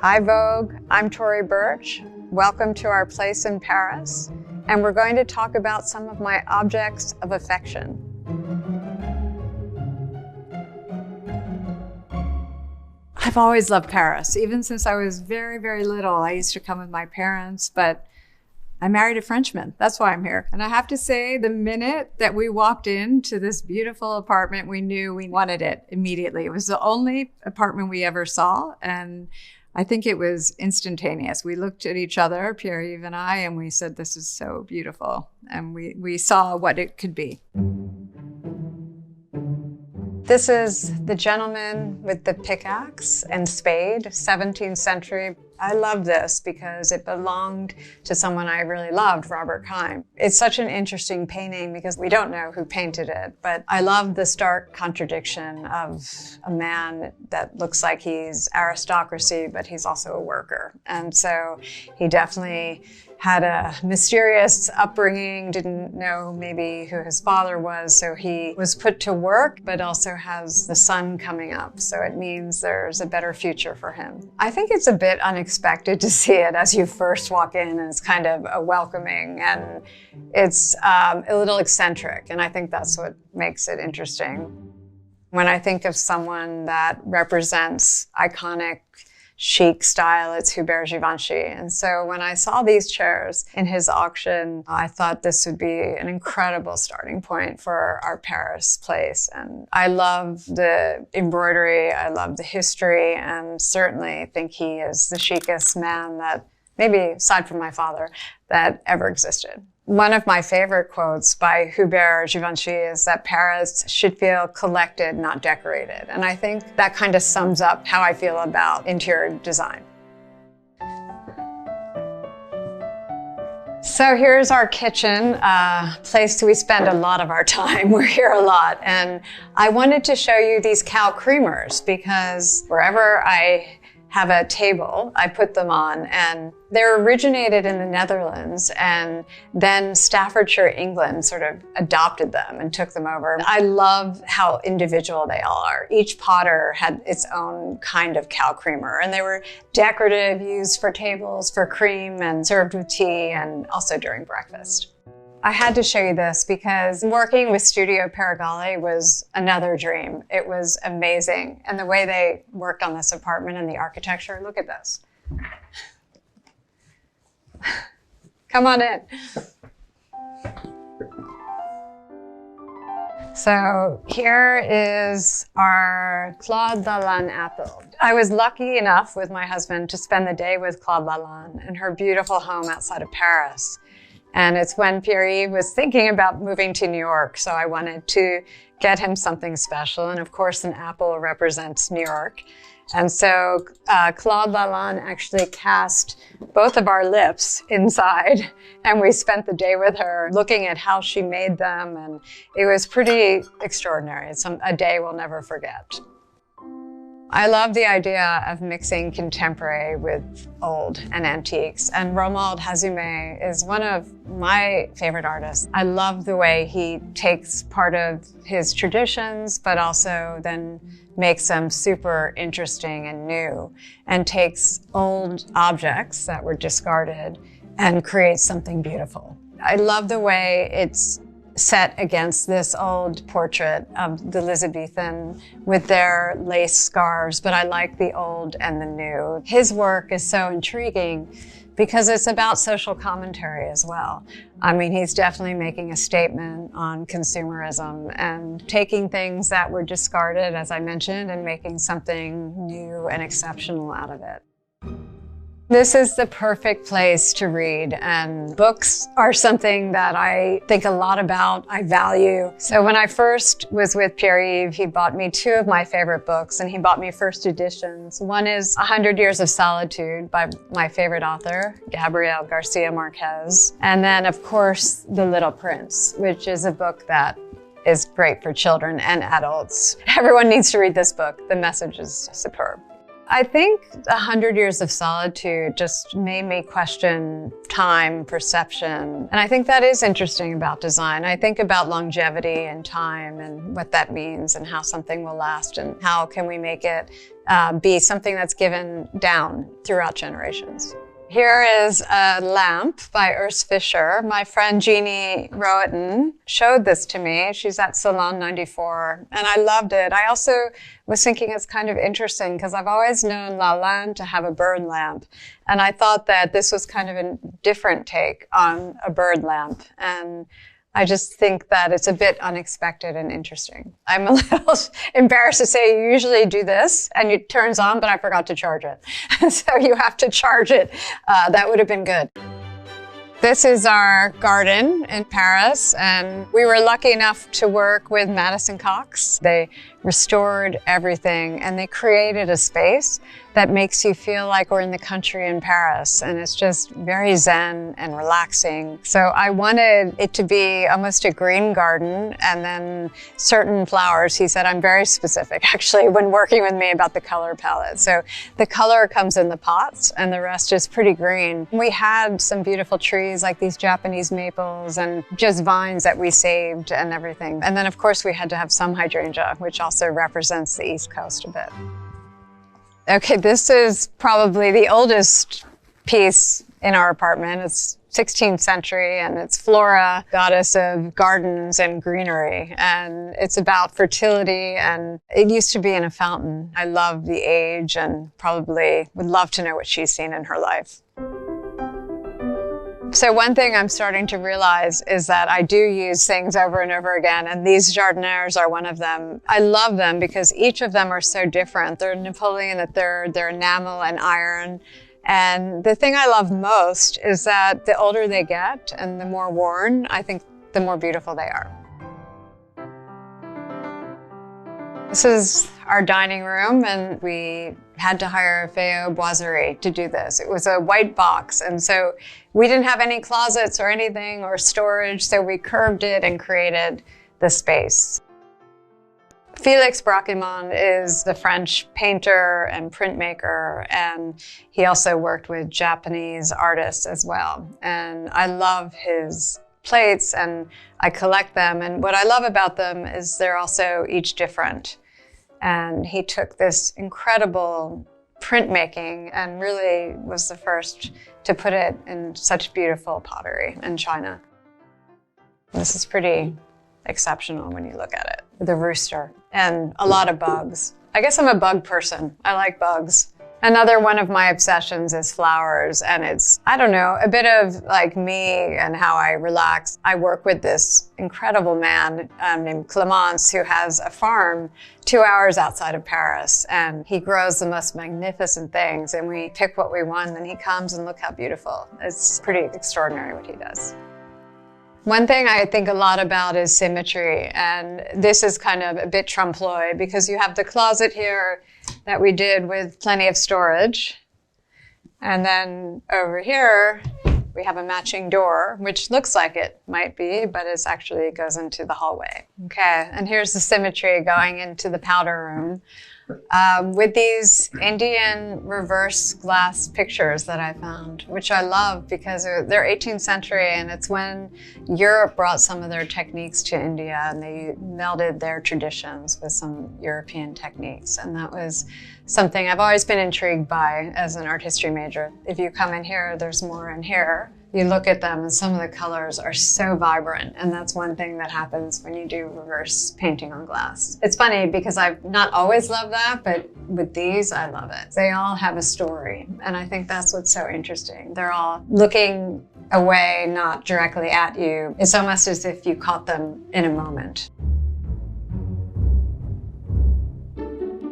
Hi Vogue, I'm Tory Burch. Welcome to our place in Paris, and we're going to talk about some of my objects of affection. I've always loved Paris. Even since I was very, very little, I used to come with my parents, but I married a Frenchman. That's why I'm here. And I have to say, the minute that we walked into this beautiful apartment, we knew we wanted it immediately. It was the only apartment we ever saw, and I think it was instantaneous. We looked at each other, Pierre-Yves and I, and we said, this is so beautiful. And we saw what it could be. This is the gentleman with the pickaxe and spade, 17th century. I love this because it belonged to someone I really loved, Robert Keim. It's such an interesting painting because we don't know who painted it, but I love the stark contradiction of a man that looks like he's aristocracy, but he's also a worker. And so he definitely had a mysterious upbringing, didn't know maybe who his father was, so he was put to work, but also has the sun coming up, so it means there's a better future for him. I think it's a bit unexpected to see it as you first walk in, and it's kind of a welcoming, and it's a little eccentric, and I think that's what makes it interesting. When I think of someone that represents iconic chic style, it's Hubert Givenchy. And so when I saw these chairs in his auction, I thought this would be an incredible starting point for our Paris place. And I love the embroidery, I love the history, and certainly think he is the chicest man that, maybe aside from my father, that ever existed. One of my favorite quotes by Hubert Givenchy is that Paris should feel collected, not decorated. And I think that kind of sums up how I feel about interior design. So here's our kitchen, a place we spend a lot of our time. We're here a lot. And I wanted to show you these cow creamers because wherever I have a table, I put them on, and they're originated in the Netherlands, and then Staffordshire, England sort of adopted them and took them over. I love how individual they all are. Each potter had its own kind of cow creamer, and they were decorative, used for tables, for cream, and served with tea, and also during breakfast. I had to show you this because working with Studio Paragalli was another dream. It was amazing. And the way they worked on this apartment and the architecture, look at this. Come on in. So here is our Claude Lalanne apple. I was lucky enough with my husband to spend the day with Claude Lalanne in her beautiful home outside of Paris. And it's when Pierre-Yves was thinking about moving to New York, so I wanted to get him something special. And of course, an apple represents New York. And so Claude Lalanne actually cast both of our lips inside, and we spent the day with her looking at how she made them, and it was pretty extraordinary. It's a day we'll never forget. I love the idea of mixing contemporary with old and antiques, and Romuald Hazoumè is one of my favorite artists. I love the way he takes part of his traditions, but also then makes them super interesting and new, and takes old objects that were discarded and creates something beautiful. I love the way it's set against this old portrait of the Elizabethan with their lace scarves, but I like the old and the new. His work is so intriguing because it's about social commentary as well. I mean, he's definitely making a statement on consumerism and taking things that were discarded, as I mentioned, and making something new and exceptional out of it. This is the perfect place to read, and books are something that I think a lot about, I value. So when I first was with Pierre-Yves, he bought me two of my favorite books, and he bought me first editions. One is 100 Years of Solitude by my favorite author, Gabriel Garcia Marquez. And then, of course, The Little Prince, which is a book that is great for children and adults. Everyone needs to read this book. The message is superb. I think 100 years of solitude just made me question time, perception. And I think that is interesting about design. I think about longevity and time and what that means and how something will last and how can we make it be something that's given down throughout generations. Here is a lamp by Urs Fischer. My friend Jeannie Roatan showed this to me. She's at Salon 94, and I loved it. I also was thinking it's kind of interesting because I've always known Lalanne to have a bird lamp, and I thought that this was kind of a different take on a bird lamp. And I just think that it's a bit unexpected and interesting. I'm a little embarrassed to say you usually do this and it turns on, but I forgot to charge it. So you have to charge it. That would have been good. This is our garden in Paris, and we were lucky enough to work with Madison Cox. They restored everything and they created a space that makes you feel like we're in the country in Paris, and it's just very zen and relaxing. So I wanted it to be almost a green garden and then certain flowers. He said I'm very specific actually when working with me about the color palette. So the color comes in the pots and the rest is pretty green. We had some beautiful trees like these Japanese maples and just vines that we saved and everything. And then of course we had to have some hydrangea, which also represents the East Coast a bit. Okay, this is probably the oldest piece in our apartment. It's 16th century and it's Flora, goddess of gardens and greenery. And it's about fertility, and it used to be in a fountain. I love the age and probably would love to know what she's seen in her life. So one thing I'm starting to realize is that I do use things over and over again, and these jardinières are one of them. I love them because each of them are so different. They're Napoleon III, they're enamel and iron. And the thing I love most is that the older they get and the more worn, I think the more beautiful they are. This is our dining room, and we had to hire Fayot Boiserie to do this. It was a white box, and so we didn't have any closets or anything or storage, so we curved it and created the space. Félix Bracquemond is the French painter and printmaker, and he also worked with Japanese artists as well. And I love his plates, and I collect them, and what I love about them is they're also each different. And he took this incredible printmaking and really was the first to put it in such beautiful pottery in China. This is pretty exceptional when you look at it. The rooster and a lot of bugs. I guess I'm a bug person. I like bugs. Another one of my obsessions is flowers, and it's, I don't know, a bit of like me and how I relax. I work with this incredible man named Clémence who has a farm 2 hours outside of Paris, and he grows the most magnificent things, and we pick what we want, and he comes and look how beautiful. It's pretty extraordinary what he does. One thing I think a lot about is symmetry, and this is kind of a bit trompe-l'oeil because you have the closet here that we did with plenty of storage, and then over here we have a matching door, which looks like it might be, but it actually goes into the hallway. Okay, and here's the symmetry going into the powder room. With these Indian reverse glass pictures that I found, which I love because they're 18th century, and it's when Europe brought some of their techniques to India and they melded their traditions with some European techniques. And that was something I've always been intrigued by as an art history major. If you come in here, there's more in here. You look at them and some of the colors are so vibrant, and that's one thing that happens when you do reverse painting on glass. It's funny because I've not always loved that, but with these, I love it. They all have a story, and I think that's what's so interesting. They're all looking away, not directly at you. It's almost as if you caught them in a moment.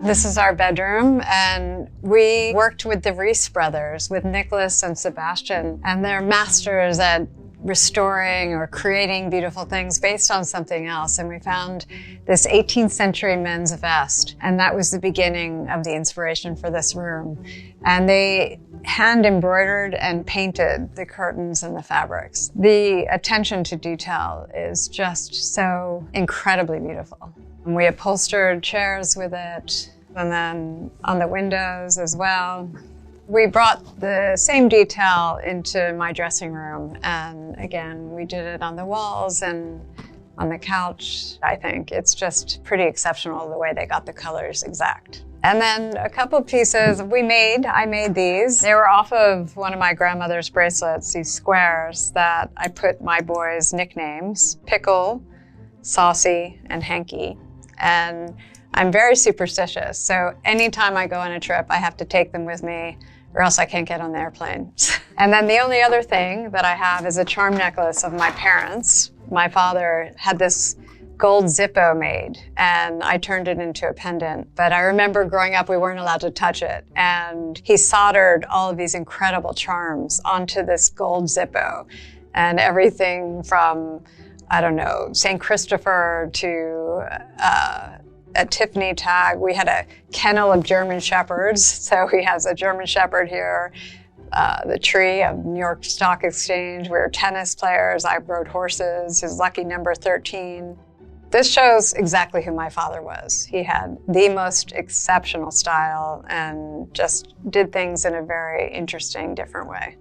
This is our bedroom, and we worked with the Ries brothers, with Nicholas and Sebastian, and they're masters at restoring or creating beautiful things based on something else. And we found this 18th century men's vest, and that was the beginning of the inspiration for this room. And they hand embroidered and painted the curtains and the fabrics. The attention to detail is just so incredibly beautiful. And we upholstered chairs with it. and then on the windows as well. We brought the same detail into my dressing room, and again, we did it on the walls and on the couch. I think it's just pretty exceptional the way they got the colors exact. And then a couple pieces I made these. They were off of one of my grandmother's bracelets, these squares that I put my boys' nicknames, Pickle, Saucy, and Hanky. And I'm very superstitious, so anytime I go on a trip, I have to take them with me or else I can't get on the airplane. And then the only other thing that I have is a charm necklace of my parents. My father had this gold Zippo made, and I turned it into a pendant. But I remember growing up, we weren't allowed to touch it. And he soldered all of these incredible charms onto this gold Zippo. And everything from, I don't know, St. Christopher to a Tiffany tag. We had a kennel of German Shepherds. So he has a German Shepherd here. The tree of New York Stock Exchange. We were tennis players. I rode horses. His lucky number 13. This shows exactly who my father was. He had the most exceptional style and just did things in a very interesting, different way.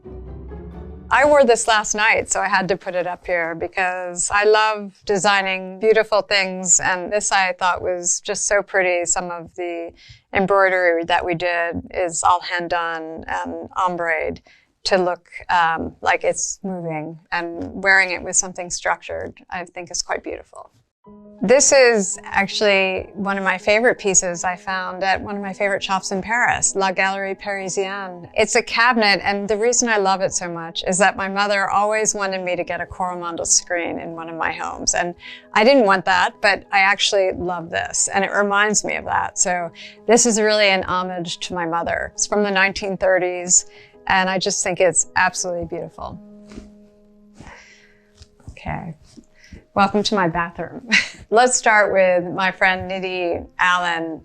I wore this last night, so I had to put it up here because I love designing beautiful things, and this I thought was just so pretty. Some of the embroidery that we did is all hand done and ombre to look like it's moving, and wearing it with something structured I think is quite beautiful. This is actually one of my favorite pieces I found at one of my favorite shops in Paris, La Galerie Parisienne. It's a cabinet, and the reason I love it so much is that my mother always wanted me to get a Coromandel screen in one of my homes. And I didn't want that, but I actually love this, and it reminds me of that. So this is really an homage to my mother. It's from the 1930s, and I just think it's absolutely beautiful. Okay. Welcome to my bathroom. Let's start with my friend Nidhi Allen,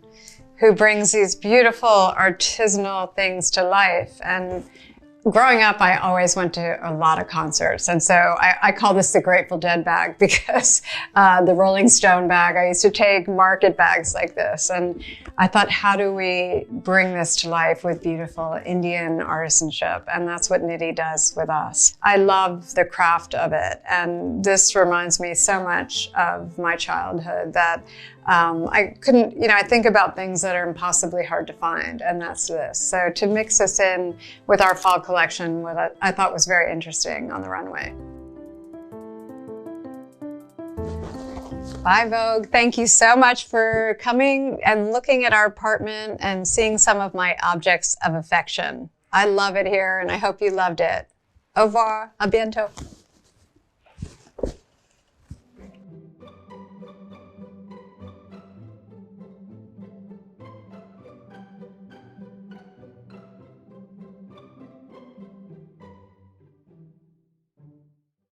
who brings these beautiful artisanal things to life. And growing up, I always went to a lot of concerts. And so I call this the Grateful Dead bag because the Rolling Stone bag, I used to take market bags like this. And I thought, how do we bring this to life with beautiful Indian artisanship? And that's what Nidhi does with us. I love the craft of it. And this reminds me so much of my childhood that I couldn't, I think about things that are impossibly hard to find, and that's this. So to mix this in with our fall collection, what I thought was very interesting on the runway. Bye, Vogue. Thank you so much for coming and looking at our apartment and seeing some of my objects of affection. I love it here, and I hope you loved it. Au revoir. À bientôt.